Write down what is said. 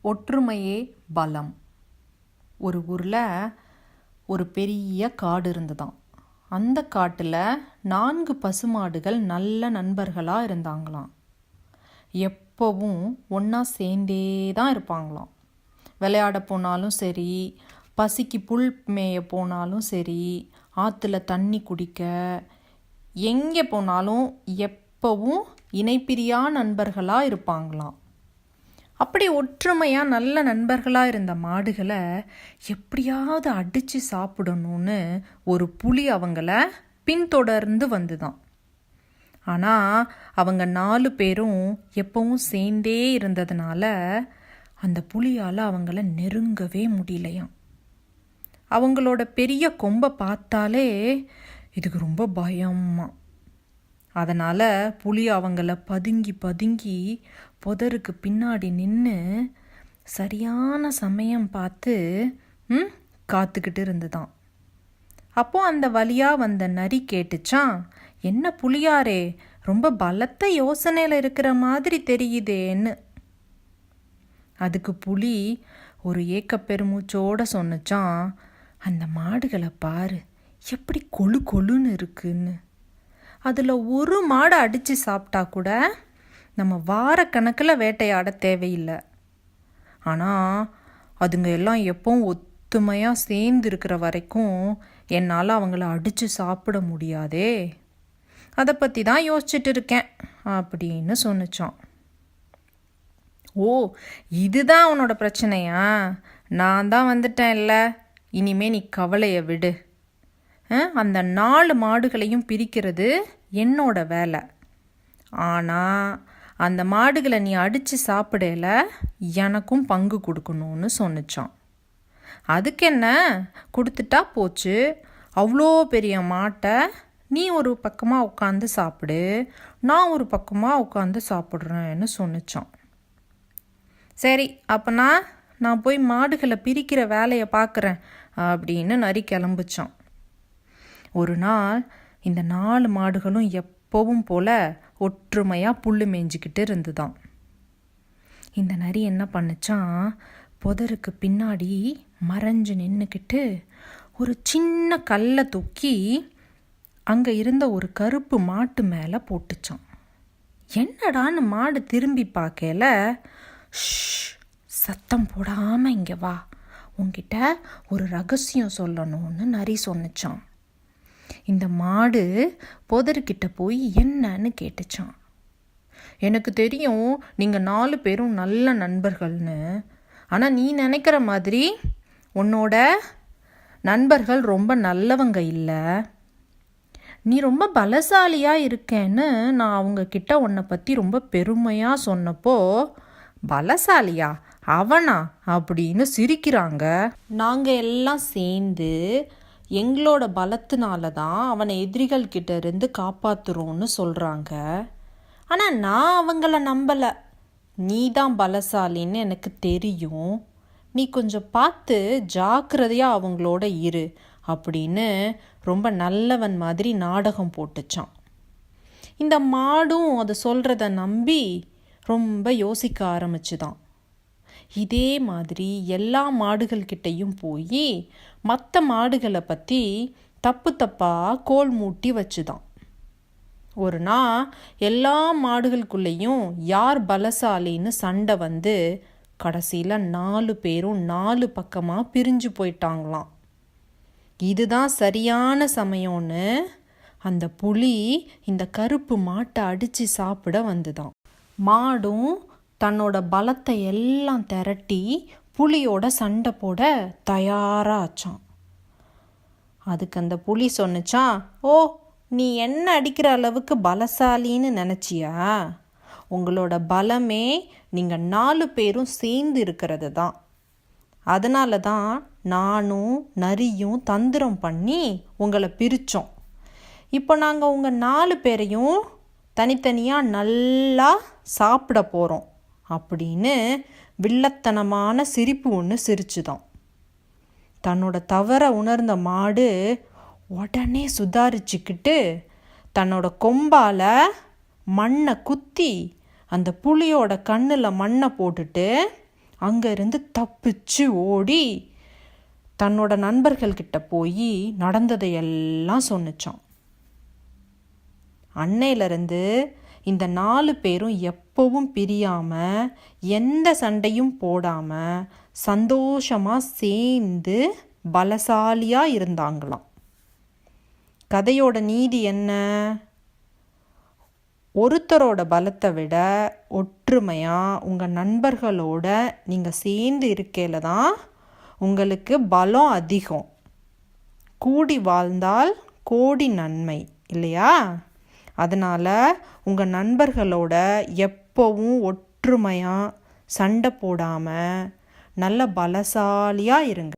ஒற்றுமையே பலம். ஒரு ஊரில் ஒரு பெரிய காடு இருந்ததாம். அந்த காட்டில் 4 பசுமாடுகள் நல்ல நண்பர்களாக இருந்தாங்களாம். எப்போவும் ஒன்றா சேர்ந்தே தான் இருப்பாங்களாம். விளையாட போனாலும் சரி, பசிக்கு புல் மேய போனாலும் சரி, ஆற்றுல தண்ணி குடிக்க, எங்கே போனாலும் எப்போவும் இணைப்பிரியா நண்பர்களாக இருப்பாங்களாம். அப்படி ஒற்றுமையாக நல்ல நண்பர்களாக இருந்த மாடுகளை எப்படியாவது அடித்து சாப்பிடணும்னு ஒரு புலி அவங்கள பின்தொடர்ந்து வந்துதான். ஆனால் அவங்க 4 பேரும் எப்பவும் சேர்ந்தே இருந்ததுனால அந்த புலியால் அவங்கள நெருங்கவே முடியலையாம். அவங்களோட பெரிய கொம்பை பார்த்தாலே இதுக்கு ரொம்ப பயமா. அதனால் புலி அவங்கள பதுங்கி பதுங்கி புதருக்கு பின்னாடி நின்று சரியான சமயம் பார்த்து காத்துக்கிட்டு இருந்துதான். அப்போ அந்த வழியாக வந்த நரி கேட்டுச்சான், என்ன புலியாரே, ரொம்ப பலத்த யோசனையில் இருக்கிற மாதிரி தெரியுதேன்னு. அதுக்கு புலி ஒரு ஏக்க பெருமூச்சோடு சொன்னிச்சான், அந்த மாடுகளை பாரு எப்படி கொழு கொழுன்னு இருக்குன்னு. அதில் ஒரு மாடை அடித்து சாப்பிட்டா கூட நம்ம வாரக்கணக்கில் வேட்டையாட தேவையில்லை. ஆனால் அதுங்க எல்லாம் எப்பவும் ஒத்துமையாக சேர்ந்து இருக்கிற வரைக்கும் என்னால் அவங்கள அடித்து சாப்பிட முடியாதே. அதை பற்றி தான் யோசிச்சுட்டு இருக்கேன் அப்படின்னு சொன்னிச்சான். ஓ, இதுதான் உன்னோட பிரச்சனையா? நான் தான் வந்துட்டேன் இல்லை, இனிமே நீ கவலையை விடு. அந்த 4 மாடுகளையும் பிரிக்கிறது என்னோட வேலை. ஆனால் அந்த மாடுகளை நீ அடித்து சாப்பிடல, எனக்கும் பங்கு கொடுக்கணும்னு சொன்னிச்சான். அதுக்கு என்ன, கொடுத்துட்டா போச்சு. அவ்வளோ பெரிய மாட்டை நீ ஒரு பக்கமாக உட்காந்து சாப்பிடு, நான் ஒரு பக்கமாக உட்காந்து சாப்பிட்றேன்னு சொன்னிச்சான். சரி, அப்போனா நான் போய் மாடுகளை பிரிக்கிற வேலையை பார்க்குறேன் அப்படின்னு நரி கிளம்பிச்சான். ஒரு நாள் இந்த 4 மாடுகளும் எப்பவும் போல ஒற்றுமையாக புல் மேய்ஞ்சிக்கிட்டு இருந்துதான். இந்த நரி என்ன பண்ணுச்சான், புதருக்கு பின்னாடி மறைஞ்சு நின்றுக்கிட்டு ஒரு சின்ன கல்லை தூக்கி அங்கே இருந்த ஒரு கருப்பு மாட்டு மேலே போட்டுச்சான். என்னடான்னு மாடு திரும்பி பார்க்கல, சத்தம் போடாமல் இங்கே வா, உன்கிட்ட ஒரு ரகசியம் சொல்லணும்னு நரி சொன்னிச்சான். இந்த மாடு புதர்கிட்ட போய் என்னன்னு கேட்டுச்சான். எனக்கு தெரியும் நீங்கள் 4 பேரும் நல்ல நண்பர்கள்னு, ஆனால் நீ நினைக்கிற மாதிரி உன்னோட நண்பர்கள் ரொம்ப நல்லவங்க இல்லை. நீ ரொம்ப பலசாலியாக இருக்கேன்னு நான் அவங்கக்கிட்ட உன்னை பற்றி ரொம்ப பெருமையாக சொன்னப்போ, பலசாலியா அவனா அப்படின்னு சிரிக்கிறாங்க. நாங்கள் எல்லாம் சேர்ந்து எங்களோட பலத்தினால தான் அவனை எதிரிகள் கிட்ட இருந்து காப்பாற்றுறோன்னு சொல்கிறாங்க. ஆனால் நான் அவங்கள நம்பலை. நீ தான் பலசாலின்னு எனக்கு தெரியும், நீ கொஞ்சம் பார்த்து ஜாக்கிரதையாக அவங்களோட இரு அப்படின்னு ரொம்ப நல்லவன் மாதிரி நாடகம் போட்டுச்சான். இந்த மாடும் அதை சொல்கிறத நம்பி ரொம்ப யோசிக்க ஆரம்பிச்சுதான். இதே மாதிரி எல்லா மாடுகள்கிட்டையும் போய் மற்ற மாடுகளை பற்றி தப்பு தப்பாக கோல் மூட்டி வச்சுதான். ஒரு நாள் எல்லா மாடுகளுக்குள்ளேயும் யார் பலசாலின்னு சண்டை வந்து கடைசியில் 4 பேரும் 4 பக்கமாக பிரிஞ்சு போயிட்டாங்களாம். இதுதான் சரியான சமயம்னு அந்த புலி இந்த கருப்பு மாட்டை அடித்து சாப்பிட வந்துதான். மாடும் தன்னோட பலத்தை எல்லாம் திரட்டி புலியோட சண்டை போட தயாராச்சான். அதுக்கு அந்த புலி சொன்னிச்சான், ஓ, நீ என்ன அடிக்கிற அளவுக்கு பலசாலின்னு நினச்சியா? உங்களோட பலமே நீங்கள் 4 பேரும் சேர்ந்து இருக்கிறது தான். அதனால தான் நானும் நரியும் தந்திரம் பண்ணி உங்களை பிரித்தோம். இப்போ நாங்கள் உங்கள் 4 பேரையும் தனித்தனியாக நல்லா சாப்பிட போகிறோம் அப்படின்னு வில்லத்தனமான சிரிப்பு ஒன்று சிரிச்சுதான். தன்னோட தவற உணர்ந்த மாடு உடனே சுதாரிச்சுக்கிட்டு தன்னோட கொம்பால் மண்ணை குத்தி அந்த புலியோட கண்ணில் மண்ணை போட்டுட்டு அங்கேருந்து தப்பிச்சு ஓடி தன்னோட நண்பர்கள்கிட்ட போய் நடந்ததையெல்லாம் சொன்னிச்சான். அன்னையிலிருந்து இந்த 4 பேரும் எப்பவும் பிரியாமல் எந்த சண்டையும் போடாமல் சந்தோஷமாக சேர்ந்து பலசாலியாக இருந்தாங்களாம். கதையோட நீதி என்ன? ஒருத்தரோட பலத்தை விட ஒற்றுமையாக உங்கள் நண்பர்களோட நீங்கள் சேர்ந்து இருக்கையில் தான் உங்களுக்கு பலம் அதிகம். கூடி வாழ்ந்தால் கோடி நன்மை இல்லையா? அதனால் உங்கள் நண்பர்களோட எப்போவும் ஒற்றுமையாக சண்டை போடாமல் நல்ல பலசாலியாக இருங்க.